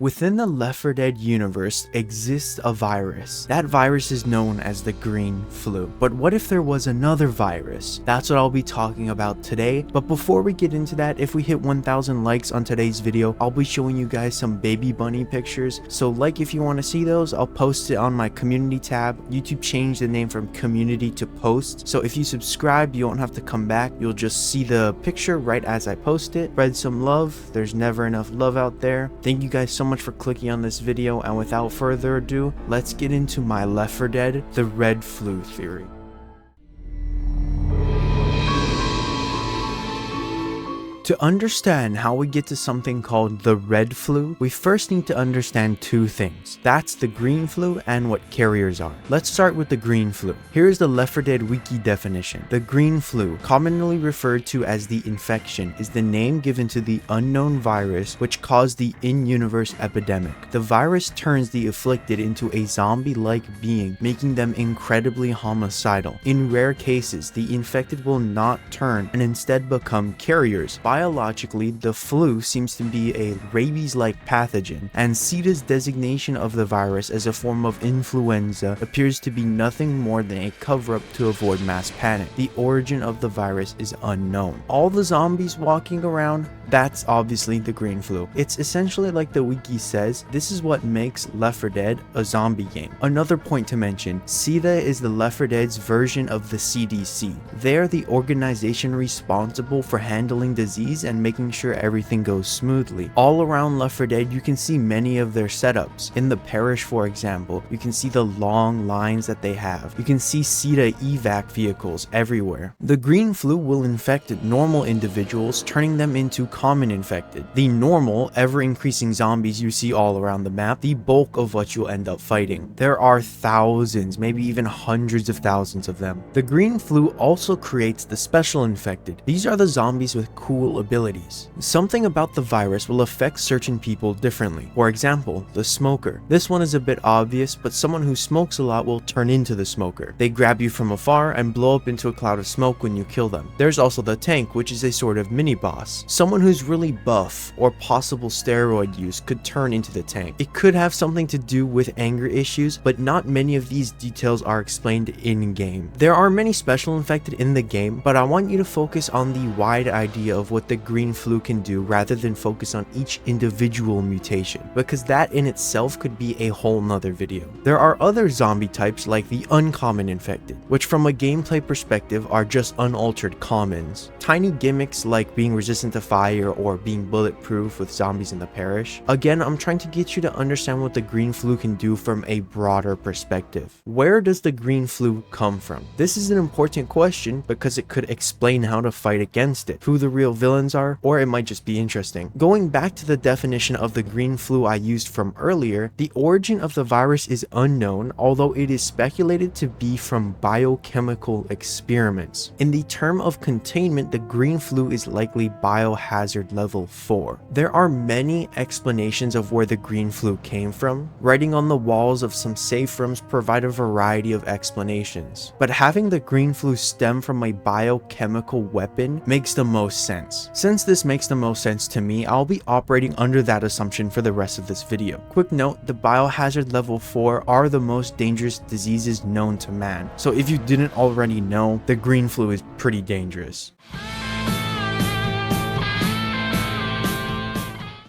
Within the Left 4 Dead universe exists a virus. That virus is known as the green flu. But what if there was another virus? That's what I'll be talking about today. But before we get into that, if we hit 1,000 likes on today's video, I'll be showing you guys some baby bunny pictures. So like if you want to see those, I'll post it on my community tab. YouTube changed the name from community to post. So if you subscribe, you won't have to come back. You'll just see the picture right as I post it. Spread some love. There's never enough love out there. Thank you guys so much for clicking on this video, and without further ado, let's get into my Left 4 Dead, the red flu theory. To understand how we get to something called the red flu, we first need to understand two things. That's the green flu and what carriers are. Let's start with the green flu. Here's the Left 4 Dead wiki definition. The green flu, commonly referred to as the infection, is the name given to the unknown virus which caused the in-universe epidemic. The virus turns the afflicted into a zombie-like being, making them incredibly homicidal. In rare cases, the infected will not turn and instead become carriers. Biologically, the flu seems to be a rabies-like pathogen, and CIDA's designation of the virus as a form of influenza appears to be nothing more than a cover-up to avoid mass panic. The origin of the virus is unknown. All the zombies walking around, that's obviously the green flu. It's essentially like the wiki says, this is what makes Left 4 Dead a zombie game. Another point to mention, CIDA is the Left 4 Dead's version of the CDC. They're the organization responsible for handling disease and making sure everything goes smoothly. All around Left 4 Dead, you can see many of their setups. In the parish, for example, you can see the long lines that they have. You can see CIDA evac vehicles everywhere. The green flu will infect normal individuals, turning them into common infected. The normal, ever-increasing zombies you see all around the map, the bulk of what you'll end up fighting. There are thousands, maybe even hundreds of thousands of them. The green flu also creates the special infected. These are the zombies with cool abilities. Something about the virus will affect certain people differently. For example, the smoker. This one is a bit obvious, but someone who smokes a lot will turn into the smoker. They grab you from afar and blow up into a cloud of smoke when you kill them. There's also the tank, which is a sort of mini-boss. Someone who's really buff or possible steroid use could turn into the tank. It could have something to do with anger issues, but not many of these details are explained in-game. There are many special infected in the game, but I want you to focus on the wide idea of what the green flu can do rather than focus on each individual mutation, because that in itself could be a whole nother video. There are other zombie types like the uncommon infected, which from a gameplay perspective are just unaltered commons. Tiny gimmicks like being resistant to fire or being bulletproof with zombies in the parish. Again, I'm trying to get you to understand what the green flu can do from a broader perspective. Where does the green flu come from? This is an important question because it could explain how to fight against it, who the real villains are, or it might just be interesting. Going back to the definition of the green flu I used from earlier, the origin of the virus is unknown, although it is speculated to be from biochemical experiments. In the term of containment, the green flu is likely biohazard level 4. There are many explanations of where the green flu came from. Writing on the walls of some safe rooms provide a variety of explanations, but having the green flu stem from a biochemical weapon makes the most sense. Since this makes the most sense to me, I'll be operating under that assumption for the rest of this video. Quick note, the biohazard level 4 are the most dangerous diseases known to man. So if you didn't already know, the green flu is pretty dangerous.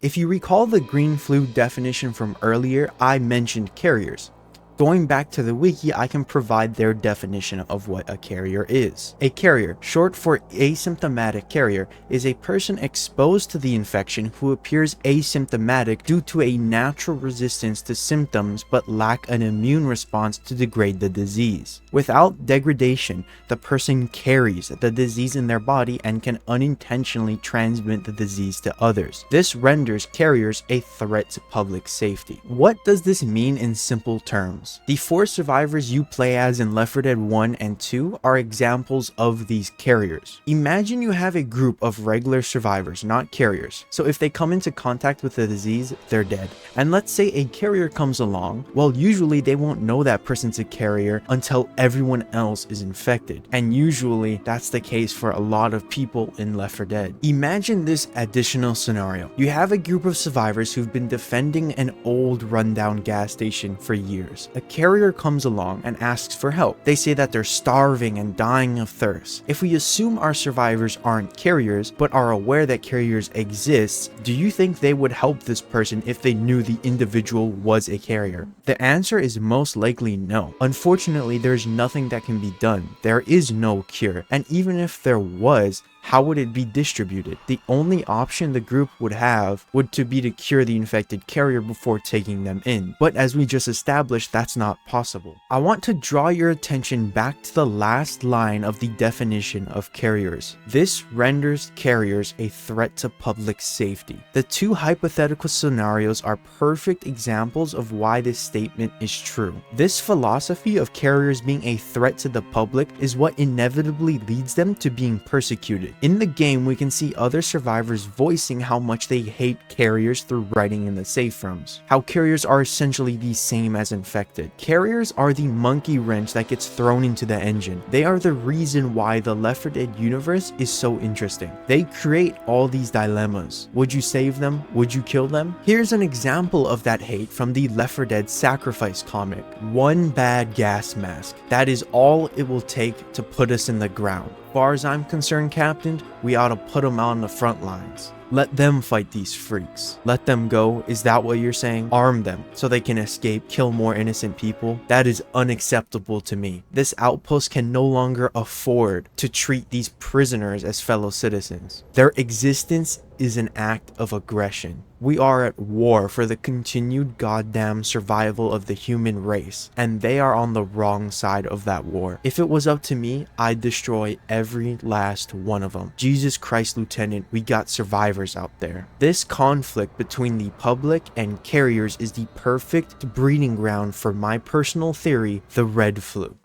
If you recall the green flu definition from earlier, I mentioned carriers. Going back to the wiki, I can provide their definition of what a carrier is. A carrier, short for asymptomatic carrier, is a person exposed to the infection who appears asymptomatic due to a natural resistance to symptoms but lack an immune response to degrade the disease. Without degradation, the person carries the disease in their body and can unintentionally transmit the disease to others. This renders carriers a threat to public safety. What does this mean in simple terms? animals. The 4 survivors you play as in Left 4 Dead 1 and 2 are examples of these carriers. Imagine you have a group of regular survivors, not carriers. So if they come into contact with the disease, they're dead. And let's say a carrier comes along, well, usually they won't know that person's a carrier until everyone else is infected. And usually that's the case for a lot of people in Left 4 Dead. Imagine this additional scenario. You have a group of survivors who've been defending an old rundown gas station for years. A carrier comes along and asks for help. They say that they're starving and dying of thirst. If we assume our survivors aren't carriers, but are aware that carriers exist, do you think they would help this person if they knew the individual was a carrier? The answer is most likely no. Unfortunately, there's nothing that can be done. There is no cure, and even if there was, how would it be distributed? The only option the group would have would be to cure the infected carrier before taking them in. But as we just established, that's not possible. I want to draw your attention back to the last line of the definition of carriers. This renders carriers a threat to public safety. The 2 hypothetical scenarios are perfect examples of why this statement is true. This philosophy of carriers being a threat to the public is what inevitably leads them to being persecuted. In the game, we can see other survivors voicing how much they hate carriers through writing in the safe rooms. How carriers are essentially the same as infected. Carriers are the monkey wrench that gets thrown into the engine. They are the reason why the Left 4 Dead universe is so interesting. They create all these dilemmas. Would you save them? Would you kill them? Here's an example of that hate from the Left 4 Dead Sacrifice comic. One bad gas mask. That is all it will take to put us in the ground. As far as I'm concerned, Captain, we ought to put them on the front lines. Let them fight these freaks. Let them go. Is that what you're saying? Arm them so they can escape, kill more innocent people. That is unacceptable to me. This outpost can no longer afford to treat these prisoners as fellow citizens. Their existence is an act of aggression. We are at war for the continued goddamn survival of the human race, and they are on the wrong side of that war. If it was up to me, I'd destroy every last one of them. Jesus Christ, Lieutenant, we got survivors out there. This conflict between the public and carriers is the perfect breeding ground for my personal theory, the Red Flu.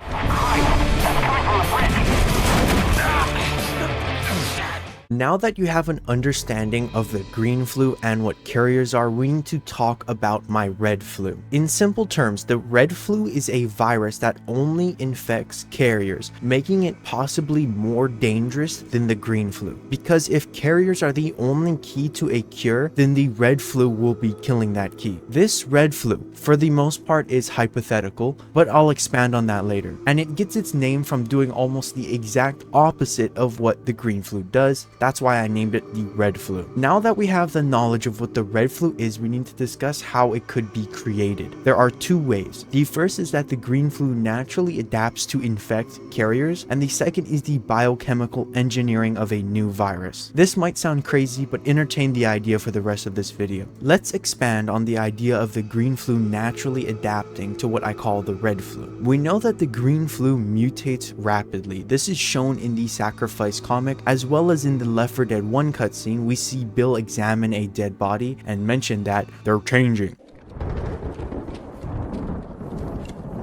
Now that you have an understanding of the green flu and what carriers are, we need to talk about my red flu. In simple terms, the red flu is a virus that only infects carriers, making it possibly more dangerous than the green flu. Because if carriers are the only key to a cure, then the red flu will be killing that key. This red flu, for the most part, is hypothetical, but I'll expand on that later. And it gets its name from doing almost the exact opposite of what the green flu does. That's why I named it the red flu. Now that we have the knowledge of what the red flu is, we need to discuss how it could be created. There are 2 ways. The first is that the green flu naturally adapts to infect carriers, and the second is the biochemical engineering of a new virus. This might sound crazy, but entertain the idea for the rest of this video. Let's expand on the idea of the green flu naturally adapting to what I call the red flu. We know that the green flu mutates rapidly. This is shown in the Sacrifice comic, as well as in the Left 4 Dead 1 cutscene. We see Bill examine a dead body and mention that they're changing.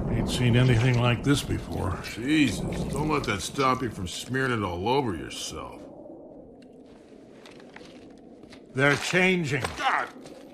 Ain't seen anything like this before. Jesus, don't let that stop you from smearing it all over yourself. They're changing. God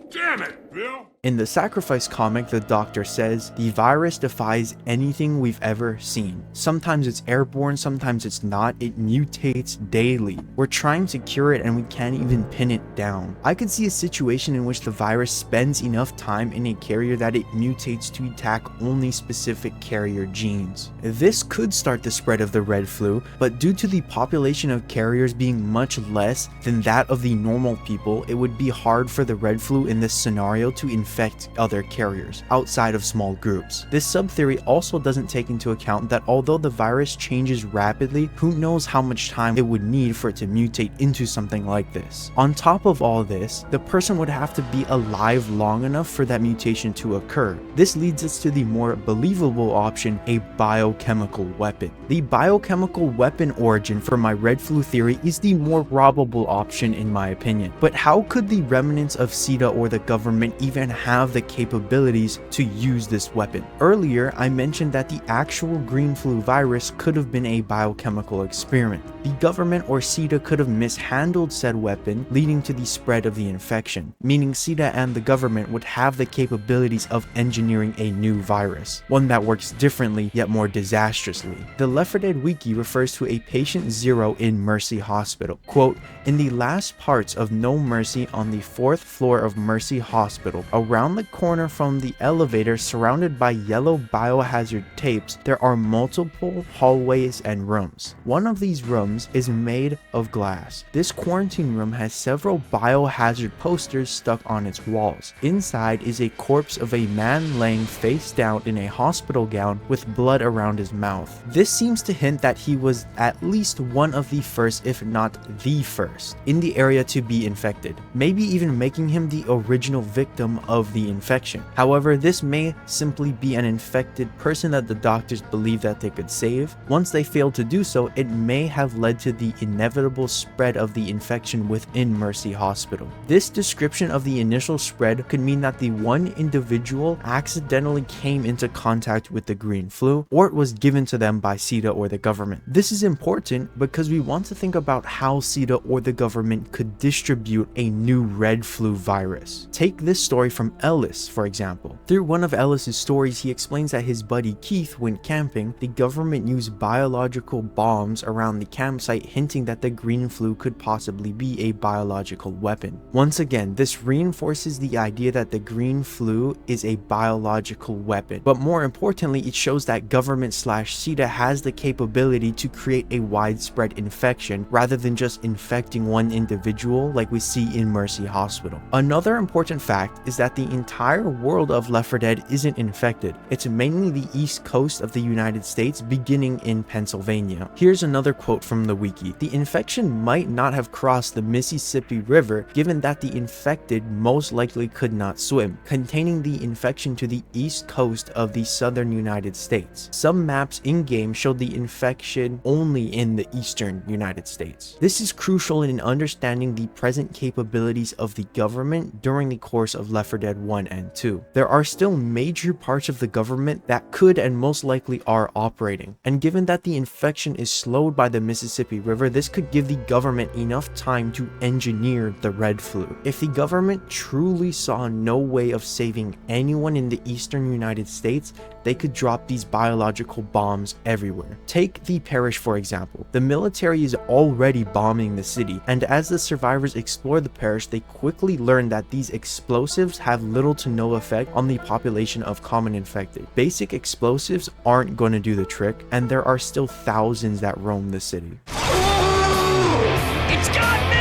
damn it, Bill! In the Sacrifice comic, the doctor says, the virus defies anything we've ever seen. Sometimes it's airborne, sometimes it's not. It mutates daily. We're trying to cure it and we can't even pin it down. I could see a situation in which the virus spends enough time in a carrier that it mutates to attack only specific carrier genes. This could start the spread of the red flu, but due to the population of carriers being much less than that of the normal people, it would be hard for the red flu in this scenario to infect other carriers outside of small groups. This sub-theory also doesn't take into account that although the virus changes rapidly, who knows how much time it would need for it to mutate into something like this. On top of all this, the person would have to be alive long enough for that mutation to occur. This leads us to the more believable option, a biochemical weapon. The biochemical weapon origin for my red flu theory is the more probable option in my opinion. But how could the remnants of CETA or the government government even have the capabilities to use this weapon. Earlier, I mentioned that the actual green flu virus could have been a biochemical experiment. The government or CETA could have mishandled said weapon, leading to the spread of the infection, meaning CETA and the government would have the capabilities of engineering a new virus, one that works differently yet more disastrously. The Left 4 Dead wiki refers to a patient 0 in Mercy Hospital. Quote, "In the last parts of No Mercy on the 4th floor of Mercy Hospital, around the corner from the elevator surrounded by yellow biohazard tapes, there are multiple hallways and rooms. One of these rooms is made of glass. This quarantine room has several biohazard posters stuck on its walls. Inside is a corpse of a man laying face down in a hospital gown with blood around his mouth." This seems to hint that he was at least one of the first, if not the first, in the area to be infected, maybe even making him the original victim of the infection. However, this may simply be an infected person that the doctors believe that they could save. Once they failed to do so, it may have led to the inevitable spread of the infection within Mercy Hospital. This description of the initial spread could mean that the one individual accidentally came into contact with the green flu, or it was given to them by CETA or the government. This is important because we want to think about how CETA or the government could distribute a new red flu virus. Take this story from Ellis, for example. Through one of Ellis's stories, he explains that his buddy Keith went camping. The government used biological bombs around the campsite, hinting that the green flu could possibly be a biological weapon. Once again, this reinforces the idea that the green flu is a biological weapon, but more importantly, it shows that government/CETA has the capability to create a widespread infection rather than just infecting one individual like we see in Mercy Hospital. Another important fact is that the entire world of Left 4 Dead isn't infected. It's mainly the east coast of the United States, beginning in Pennsylvania. Here's another quote from the wiki. "The infection might not have crossed the Mississippi River, given that the infected most likely could not swim, containing the infection to the east coast of the southern United States. Some maps in-game showed the infection only in the eastern United States." This is crucial in understanding the present capabilities of the government during the course of Left 4 Dead 1 and 2. There are still major parts of the government that could and most likely are operating, and given that the infection is slowed by the Mississippi River, this could give the government enough time to engineer the red flu. If the government truly saw no way of saving anyone in the eastern United States, they could drop these biological bombs everywhere. Take the parish for example. The military is already bombing the city, and as the survivors explore the parish, they quickly learn that these explosives have little to no effect on the population of common infected. Basic explosives aren't going to do the trick, and there are still thousands that roam the city. It's got me!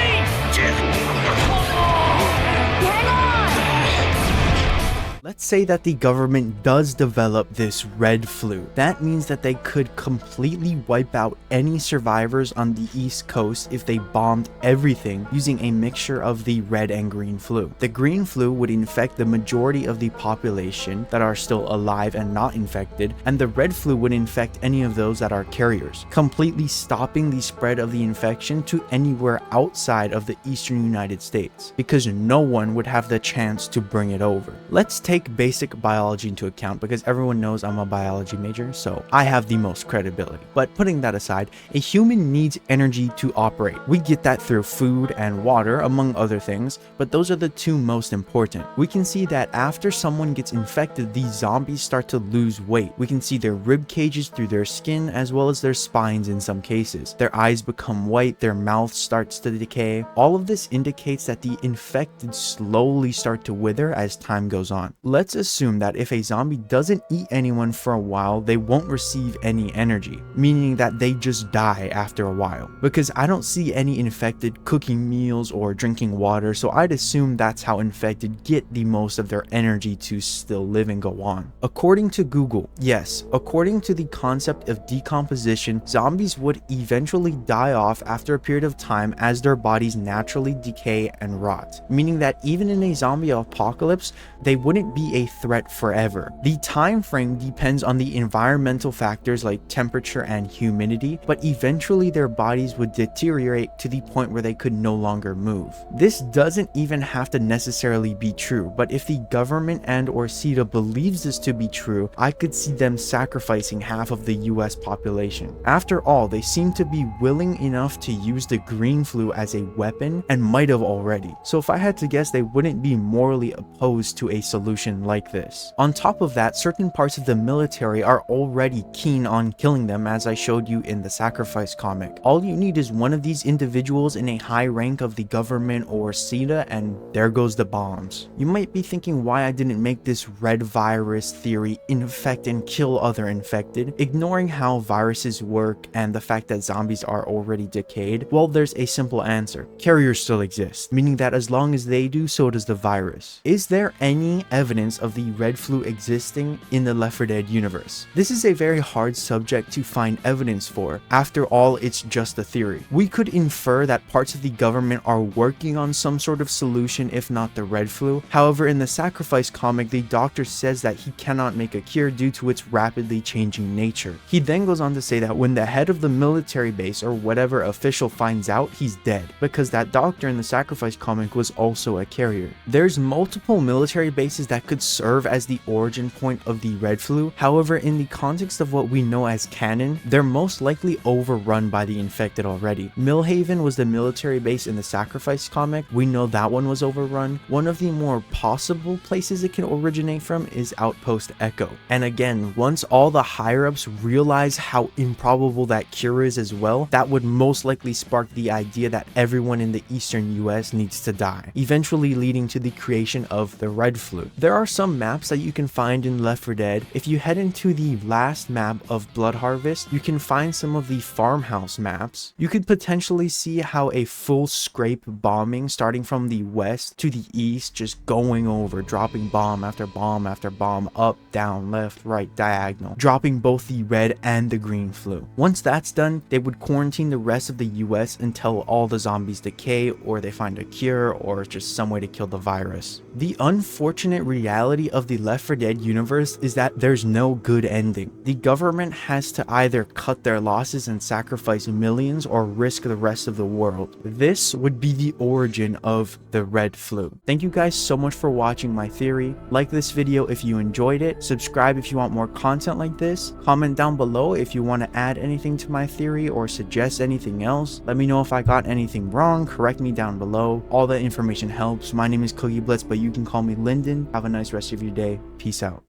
Let's say that the government does develop this red flu. That means that they could completely wipe out any survivors on the East Coast if they bombed everything using a mixture of the red and green flu. The green flu would infect the majority of the population that are still alive and not infected, and the red flu would infect any of those that are carriers, completely stopping the spread of the infection to anywhere outside of the eastern United States, because no one would have the chance to bring it over. Let's take basic biology into account because everyone knows I'm a biology major, so I have the most credibility. But putting that aside, a human needs energy to operate. We get that through food and water, among other things, but those are the two most important. We can see that after someone gets infected, these zombies start to lose weight. We can see their rib cages through their skin as well as their spines in some cases. Their eyes become white, their mouth starts to decay. All of this indicates that the infected slowly start to wither as time goes on. Let's assume that if a zombie doesn't eat anyone for a while, they won't receive any energy, meaning that they just die after a while. Because I don't see any infected cooking meals or drinking water, so I'd assume that's how infected get the most of their energy to still live and go on. According to Google, yes, according to the concept of decomposition, zombies would eventually die off after a period of time as their bodies naturally decay and rot, meaning that even in a zombie apocalypse, they wouldn't be a threat forever. The time frame depends on the environmental factors like temperature and humidity, but eventually their bodies would deteriorate to the point where they could no longer move. This doesn't even have to necessarily be true, but if the government and or CETA believes this to be true, I could see them sacrificing half of the US population. After all, they seem to be willing enough to use the green flu as a weapon and might have already. So if I had to guess, they wouldn't be morally opposed to a solution like this. On top of that, certain parts of the military are already keen on killing them, as I showed you in the Sacrifice comic. All you need is one of these individuals in a high rank of the government or CETA, and there goes the bombs. You might be thinking why I didn't make this red virus theory infect and kill other infected, ignoring how viruses work and the fact that zombies are already decayed. Well, there's a simple answer. Carriers still exist, meaning that as long as they do, so does the virus. Is there any evidence of the red flu existing in the Left 4 Dead universe? This is a very hard subject to find evidence for. After all, it's just a theory. We could infer that parts of the government are working on some sort of solution, if not the red flu. However, in the Sacrifice comic, the doctor says that he cannot make a cure due to its rapidly changing nature. He then goes on to say that when the head of the military base or whatever official finds out, he's dead, because that doctor in the Sacrifice comic was also a carrier. There's multiple military bases that could serve as the origin point of the red flu. However, in the context of what we know as canon, they're most likely overrun by the infected already. Millhaven was the military base in the Sacrifice comic. We know that one was overrun. One of the more possible places it can originate from is Outpost Echo. And again, once all the higher-ups realize how improbable that cure is as well, that would most likely spark the idea that everyone in the eastern US needs to die, eventually leading to the creation of the red flu. There are some maps that you can find in Left 4 Dead. If you head into the last map of Blood Harvest, you can find some of the farmhouse maps. You could potentially see how a full scrape bombing starting from the west to the east, just going over, dropping bomb after bomb after bomb, up, down, left, right, diagonal, dropping both the red and the green flu. Once that's done, they would quarantine the rest of the US until all the zombies decay, or they find a cure, or just some way to kill the virus. The unfortunate reality of the Left 4 Dead universe is that there's no good ending. The government has to either cut their losses and sacrifice millions, or risk the rest of the world. This would be the origin of the red flu. Thank you guys so much for watching my theory. Like this video if you enjoyed it, subscribe if you want more content like this, comment down below if you want to add anything to my theory or suggest anything else. Let me know if I got anything wrong, correct me down below. All that information helps. My name is Blitz, but you can call me Lyndon. Have a nice rest of your day. Peace out.